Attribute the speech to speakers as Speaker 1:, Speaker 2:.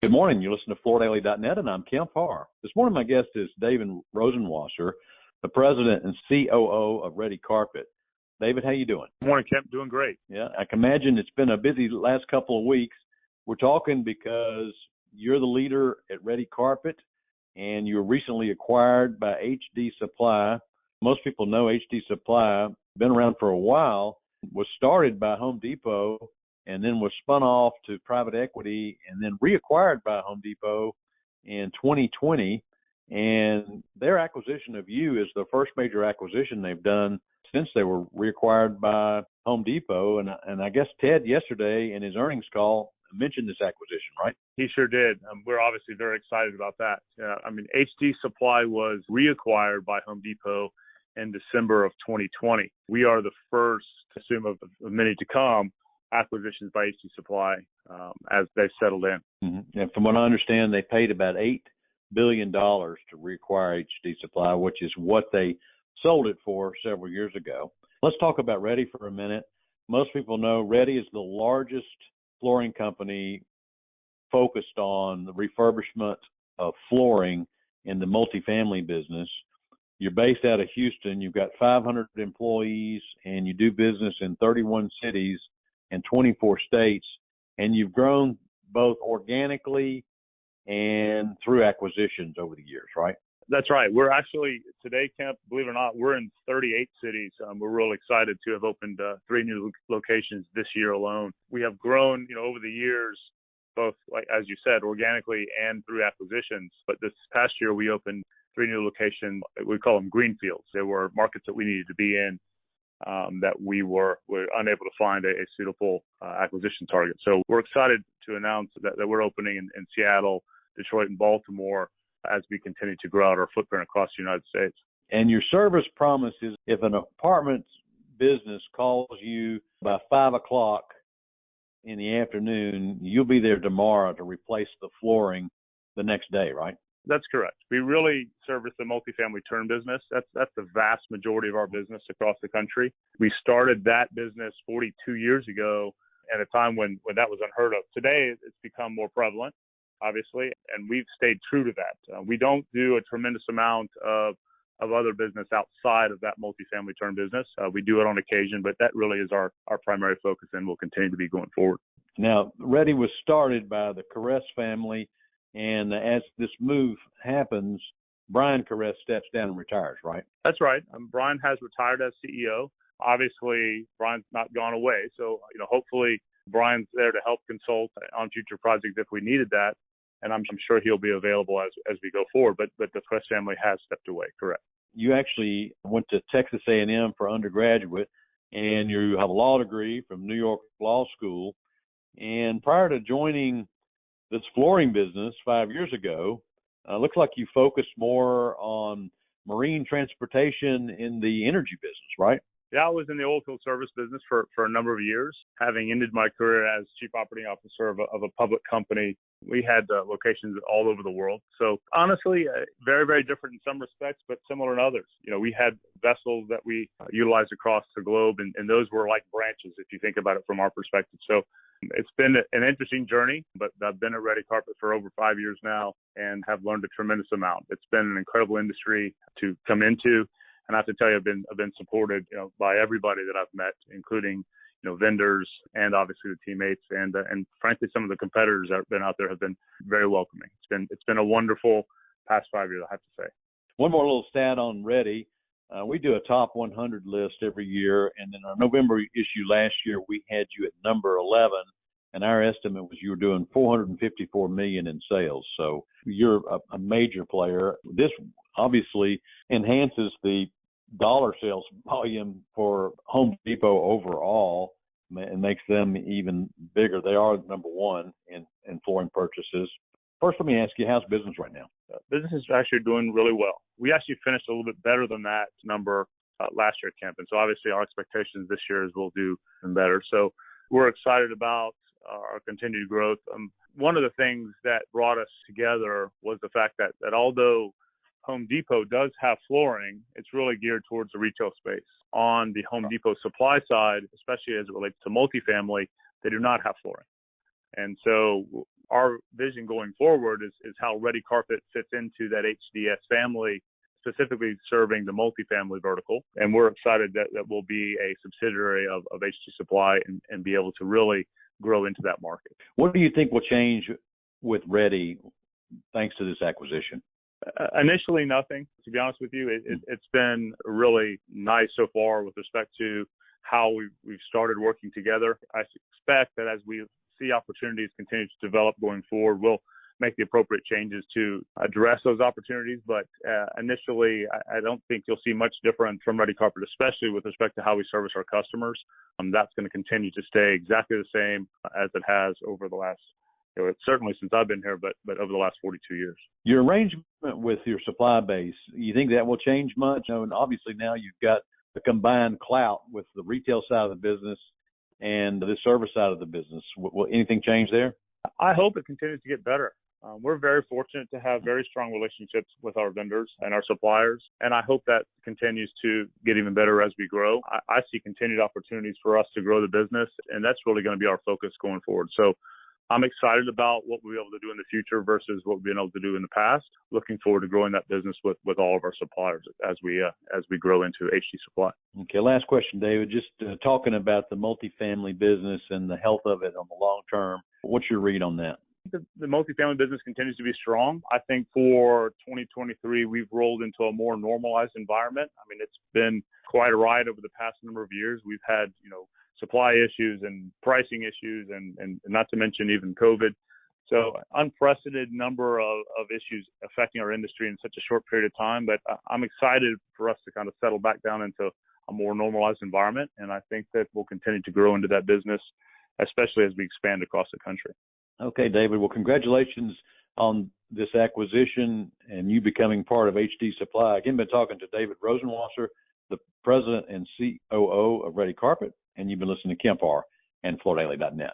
Speaker 1: Good morning. You listen to FloorDaily.net, and I'm Kemp Harr. This morning, my guest is David Rosenwasser, the president and COO of Redi Carpet. David, how you doing?
Speaker 2: Good morning, Kemp. Doing great.
Speaker 1: Yeah, I can imagine it's been a busy last couple of weeks. We're talking because you're the leader at Redi Carpet, and you were recently acquired by HD Supply. Most people know HD Supply, been around for a while, was started by Home Depot, and then was spun off to private equity and then reacquired by Home Depot in 2020. And their acquisition of you is the first major acquisition they've done since they were reacquired by Home Depot. And I guess Ted yesterday in his earnings call mentioned this acquisition, right?
Speaker 2: He sure did. We're obviously very excited about that. HD Supply was reacquired by Home Depot in December of 2020. We are the first, assume of many to come, acquisitions by HD Supply as they've settled in.
Speaker 1: Mm-hmm. And from what I understand, they paid about $8 billion to reacquire HD Supply, which is what they sold it for several years ago. Let's talk about Redi for a minute. Most people know Redi is the largest flooring company focused on the refurbishment of flooring in the multifamily business. You're based out of Houston. You've got 500 employees, and you do business in 31 cities and 24 states, and you've grown both organically and through acquisitions over the years, right?
Speaker 2: That's right. We're actually, today, Kemp, believe it or not, we're in 38 cities. We're real excited to have opened 3 new locations this year alone. We have grown, over the years, both, like as you said, organically and through acquisitions. But this past year, we opened 3 new locations. We call them greenfields. They were markets that we needed to be in that we were unable to find a suitable acquisition target. So we're excited to announce that we're opening in Seattle, Detroit, and Baltimore as we continue to grow out our footprint across the United States.
Speaker 1: And your service promise is if an apartment business calls you by 5 o'clock in the afternoon, you'll be there tomorrow to replace the flooring the next day, right?
Speaker 2: That's correct. We really service the multifamily turn business. That's the vast majority of our business across the country. We started that business 42 years ago at a time when that was unheard of. Today, it's become more prevalent, obviously, and we've stayed true to that. We don't do a tremendous amount of other business outside of that multifamily turn business. We do it on occasion, but that really is our primary focus and will continue to be going forward.
Speaker 1: Now, Redi was started by the Caress family, and as this move happens, Brian Caress steps down and retires, right?
Speaker 2: That's right. Brian has retired as CEO. Obviously, Brian's not gone away. So, hopefully Brian's there to help consult on future projects if we needed that. And I'm sure he'll be available as we go forward. But the Caress family has stepped away, correct.
Speaker 1: You actually went to Texas A&M for undergraduate, and you have a law degree from New York Law School. And prior to joining this flooring business 5 years ago, looks like you focused more on marine transportation in the energy business, right?
Speaker 2: Yeah, I was in the oilfield service business for a number of years. Having ended my career as chief operating officer of a public company, we had locations all over the world. So honestly, very, very different in some respects, but similar in others. We had vessels that we utilized across the globe, and those were like branches if you think about it from our perspective. So it's been an interesting journey, but I've been at Redi Carpet for over 5 years now and have learned a tremendous amount. It's been an incredible industry to come into. And I have to tell you, I've been supported, by everybody that I've met, including, vendors and obviously the teammates, and frankly, some of the competitors that have been out there have been very welcoming. It's been a wonderful past 5 years, I have to say.
Speaker 1: One more little stat on Redi. We do a top 100 list every year, and in our November issue last year, we had you at number 11, and our estimate was you were doing $454 million in sales. So you're a major player. This obviously enhances the dollar sales volume for Home Depot overall and makes them even bigger. They are number one in flooring purchases. First, let me ask you, how's business right now?
Speaker 2: Business is actually doing really well. We actually finished a little bit better than that number last year at Kemp. And so obviously our expectations this year is we'll do better. So we're excited about our continued growth. One of the things that brought us together was the fact that although Home Depot does have flooring, it's really geared towards the retail space. On the Home Depot supply side, especially as it relates to multifamily, they do not have flooring. And so our vision going forward is how Redi Carpet fits into that HDS family, specifically serving the multifamily vertical. And we're excited that we'll be a subsidiary of HD Supply and be able to really grow into that market.
Speaker 1: What do you think will change with Redi thanks to this acquisition?
Speaker 2: Initially, nothing. To be honest with you, it's been really nice so far with respect to how we've started working together. I expect that as we see opportunities continue to develop going forward, we'll make the appropriate changes to address those opportunities. But initially, I don't think you'll see much different from Redi Carpet, especially with respect to how we service our customers. That's going to continue to stay exactly the same as it has over the last, certainly since I've been here, but over the last 42 years.
Speaker 1: Your arrangement with your supply base, you think that will change much? And obviously now you've got the combined clout with the retail side of the business and the service side of the business. Will anything change there?
Speaker 2: I hope it continues to get better. We're very fortunate to have very strong relationships with our vendors and our suppliers, and I hope that continues to get even better as we grow. I see continued opportunities for us to grow the business, and that's really going to be our focus going forward. So I'm excited about what we'll be able to do in the future versus what we've been able to do in the past. Looking forward to growing that business with all of our suppliers as we grow into HD Supply.
Speaker 1: Okay, last question, David. Just talking about the multifamily business and the health of it on the long term. What's your read on that?
Speaker 2: The multifamily business continues to be strong. I think for 2023, we've rolled into a more normalized environment. I mean, it's been quite a ride over the past number of years. We've had, supply issues and pricing issues and not to mention even COVID. So unprecedented number of issues affecting our industry in such a short period of time. But I'm excited for us to kind of settle back down into a more normalized environment. And I think that we'll continue to grow into that business, especially as we expand across the country.
Speaker 1: Okay, David. Well, congratulations on this acquisition and you becoming part of HD Supply. Again, been talking to David Rosenwasser, the president and COO of Redi Carpet, and you've been listening to Kemp Harr and FloorDaily.net.